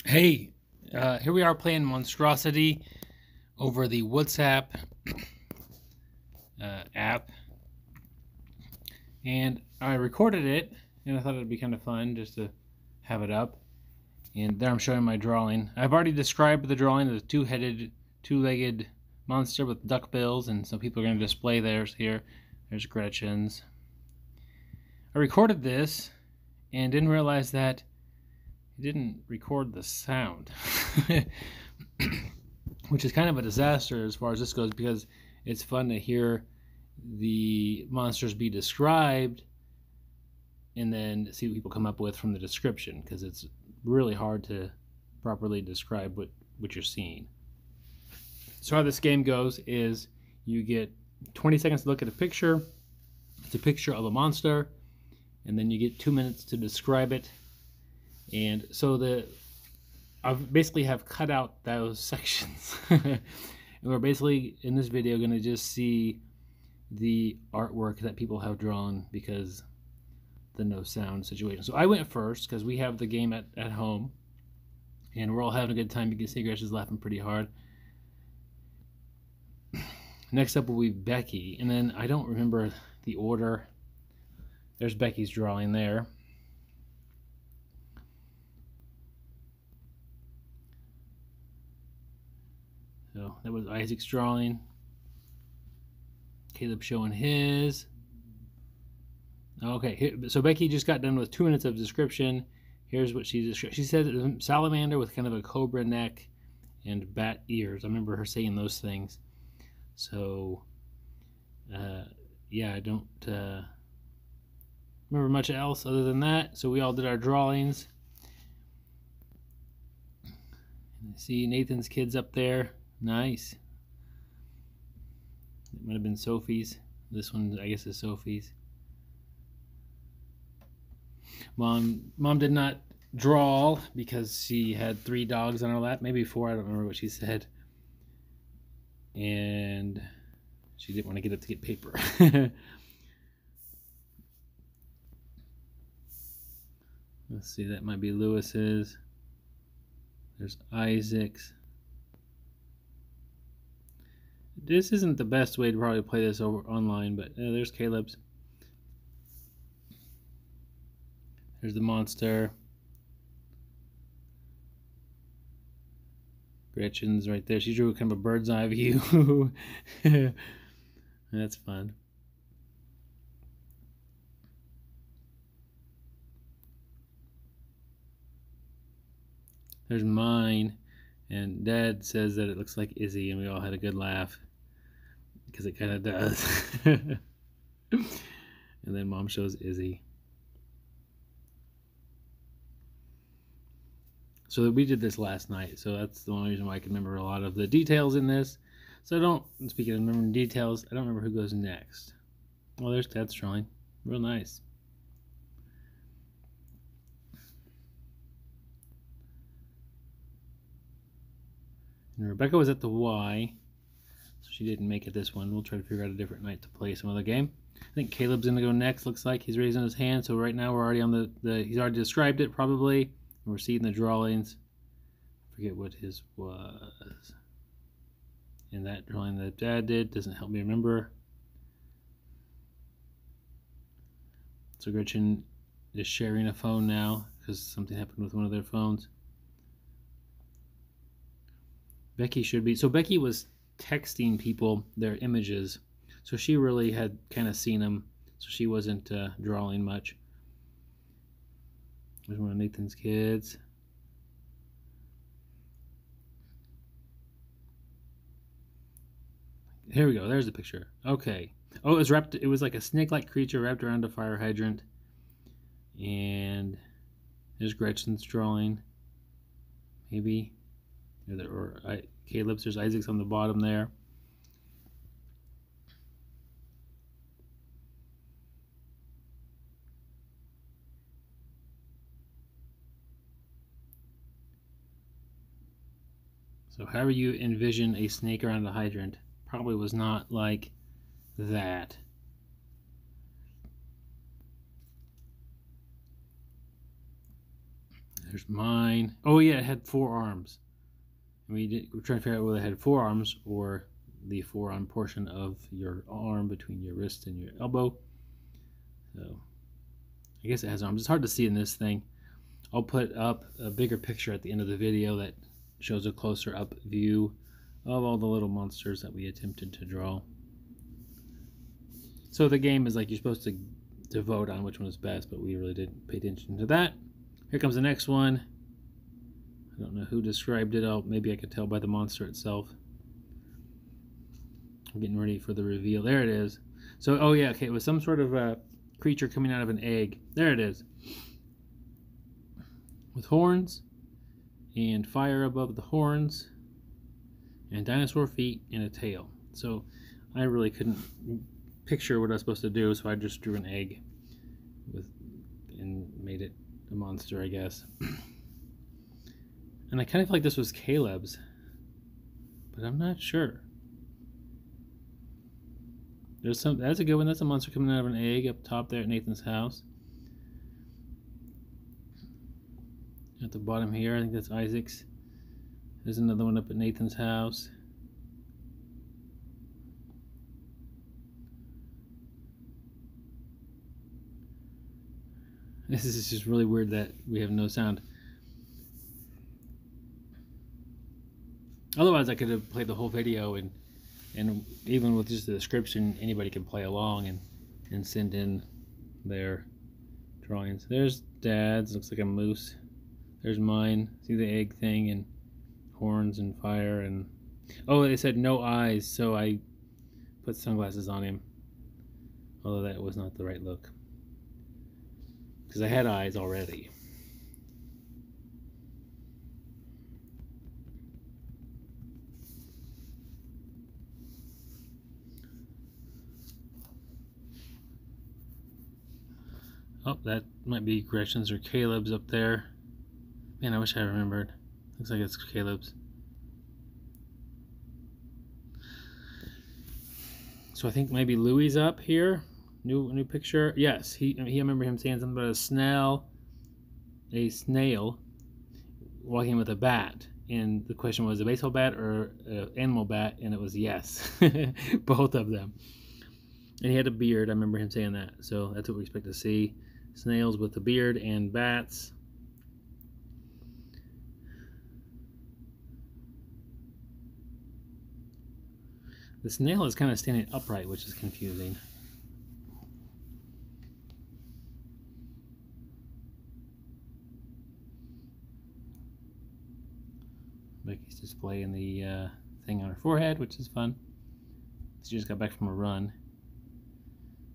Hey, here we are playing Monsdrawsity over the WhatsApp app, and I recorded it, and I thought it'd be kind of fun just to have it up. And there I'm showing my drawing. I've already described the drawing as a two-headed, two-legged monster with duck bills, and some people are going to display theirs here. There's Gretchen's. I recorded this and didn't realize that it didn't record the sound. Which is kind of a disaster as far as this goes, because it's fun to hear the monsters be described and then see what people come up with from the description, because it's really hard to properly describe what you're seeing. So how this game goes is you get 20 seconds to look at a picture. It's a picture of a monster, and then you get 2 minutes to describe it. And so I basically have cut out those sections. And we're basically in this video going to just see the artwork that people have drawn because the no sound situation. So I went first because we have the game at home and we're all having a good time. You can see Grace is laughing pretty hard. Next up will be Becky, and then I don't remember the order. There's Becky's drawing there. So that was Isaac's drawing. Caleb showing his. Okay, so Becky just got done with 2 minutes of description. Here's what she described. She said it was a salamander with kind of a cobra neck and bat ears. I remember her saying those things. So, yeah, I don't remember much else other than that. So we all did our drawings. And I see Nathan's kids up there. Nice. It might have been Sophie's. This one, I guess, is Sophie's. Mom did not draw because she had 3 dogs on her lap, maybe 4. I don't remember what she said. And she didn't want to get up to get paper. Let's see, that might be Lewis's. There's Isaac's. This isn't the best way to probably play this over online, but there's Caleb's. There's the monster. Gretchen's right there. She drew kind of a bird's eye view. That's fun. There's mine, and Dad says that it looks like Izzy, and we all had a good laugh because it kind of does. And then Mom shows Izzy. So we did this last night, so that's the only reason why I can remember a lot of the details in this. So speaking of remembering details, I don't remember who goes next. Oh, there's Dad's drawing. Real nice. And Rebecca was at the Y, so she didn't make it this one. We'll try to figure out a different night to play some other game. I think Caleb's gonna go next. Looks like he's raising his hand. So right now we're already on he's already described it probably. We're seeing the drawings. I forget what his was. And that drawing that Dad did doesn't help me remember. So Gretchen is sharing a phone now because something happened with one of their phones. Becky should be. So Becky was texting people their images. So she really had kind of seen them. So she wasn't drawing much. There's one of Nathan's kids. Here we go. There's the picture. Okay. Oh, it was wrapped. It was like a snake-like creature wrapped around a fire hydrant. And there's Gretchen's drawing. Maybe. Or Caleb's. There's Isaac's on the bottom there. So however you envision a snake around a hydrant, probably was not like that. There's mine. Oh yeah, it had 4 arms. We're trying to figure out whether it had 4 arms or the forearm portion of your arm between your wrist and your elbow. So I guess it has arms. It's hard to see in this thing. I'll put up a bigger picture at the end of the video that shows a closer up view of all the little monsters that we attempted to draw. So the game is like you're supposed to vote on which one is best, but we really didn't pay attention to that. Here comes the next one. I don't know who described it. Maybe I could tell by the monster itself. I'm getting ready for the reveal. There it is. So, oh yeah, okay, it was some sort of a creature coming out of an egg. There it is. With horns and fire above the horns and dinosaur feet and a tail. So I really couldn't picture what I was supposed to do, so I just drew an egg and made it a monster, I guess. And I kind of feel like this was Caleb's, but I'm not sure. That's a good one. That's a monster coming out of an egg up top there at Nathan's house. At the bottom here, I think that's Isaac's. There's another one up at Nathan's house. This is just really weird that we have no sound. Otherwise, I could have played the whole video, and even with just the description, anybody can play along and send in their drawings. There's Dad's. Looks like a moose. There's mine. See the egg thing and horns and fire and... Oh, they said no eyes, so I put sunglasses on him. Although that was not the right look, because I had eyes already. Oh, that might be Gretchen's or Caleb's up there. Man, I wish I remembered. Looks like it's Caleb's. So I think maybe Louie's up here. New picture. Yes, I remember him saying something about a snail walking with a bat. And the question was a baseball bat or an animal bat, and it was yes. Both of them. And he had a beard. I remember him saying that. So that's what we expect to see. Snails with a beard and bats. The snail is kind of standing upright, which is confusing. Becky's displaying the thing on her forehead, which is fun. She just got back from a run.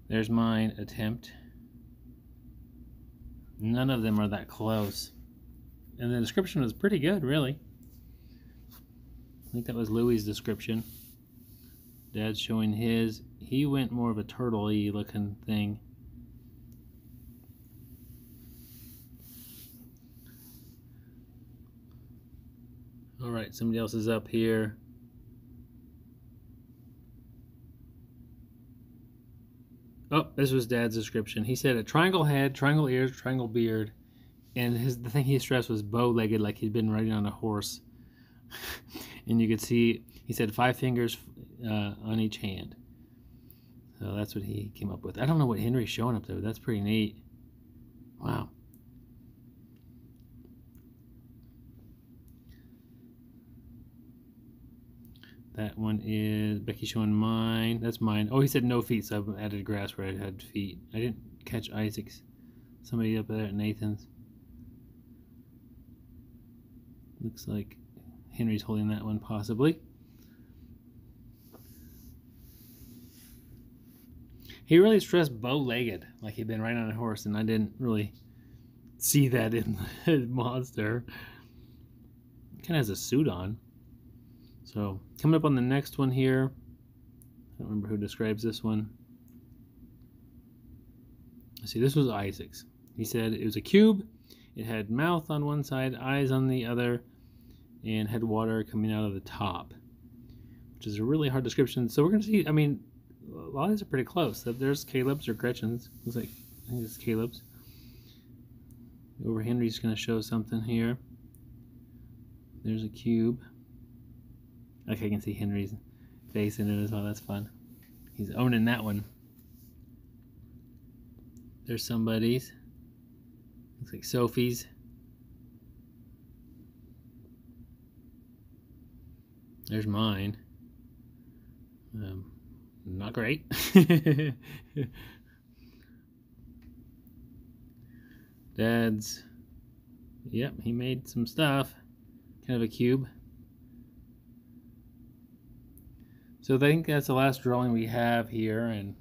There's mine attempt. None of them are that close. And the description was pretty good, really. I think that was Louie's description. Dad's showing his. He went more of a turtle-y looking thing. Alright, somebody else is up here. Oh, this was Dad's description. He said a triangle head, triangle ears, triangle beard, and the thing he stressed was bow-legged, like he'd been riding on a horse. And you could see, he said 5 fingers on each hand. So that's what he came up with. I don't know what Henry's showing up there, but that's pretty neat. Wow. That one is Becky showing mine. That's mine. Oh, he said no feet, so I've added grass where I had feet. I didn't catch Isaac's. Somebody up there at Nathan's. Looks like Henry's holding that one, possibly. He really stressed bow-legged, like he'd been riding on a horse, and I didn't really see that in the monster. Kind of has a suit on. So, coming up on the next one here, I don't remember who describes this one. Let's see, this was Isaac's. He said it was a cube, it had mouth on one side, eyes on the other, and had water coming out of the top, which is a really hard description. So we're going to see, I mean, a lot of these are pretty close. There's Caleb's or Gretchen's. Looks like, I think it's Caleb's. Over Henry's going to show something here. There's a cube. Okay, I can see Henry's face in it as well. That's fun. He's owning that one. There's somebody's. Looks like Sophie's. There's mine. Not great. Dad's. Yep, he made some stuff. Kind of a cube. So I think that's the last drawing we have here, and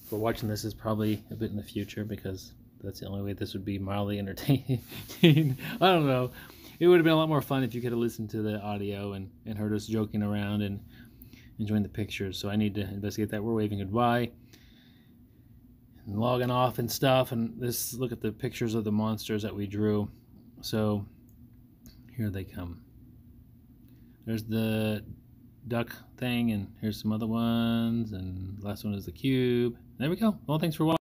for watching this is probably a bit in the future because that's the only way this would be mildly entertaining. I don't know. It would have been a lot more fun if you could have listened to the audio and heard us joking around and enjoying the pictures. So I need to investigate that. We're waving goodbye and logging off and stuff. And this, look at the pictures of the monsters that we drew. So here they come. There's the duck thing, and here's some other ones, and the last one is the cube. There we go. Well, thanks for watching.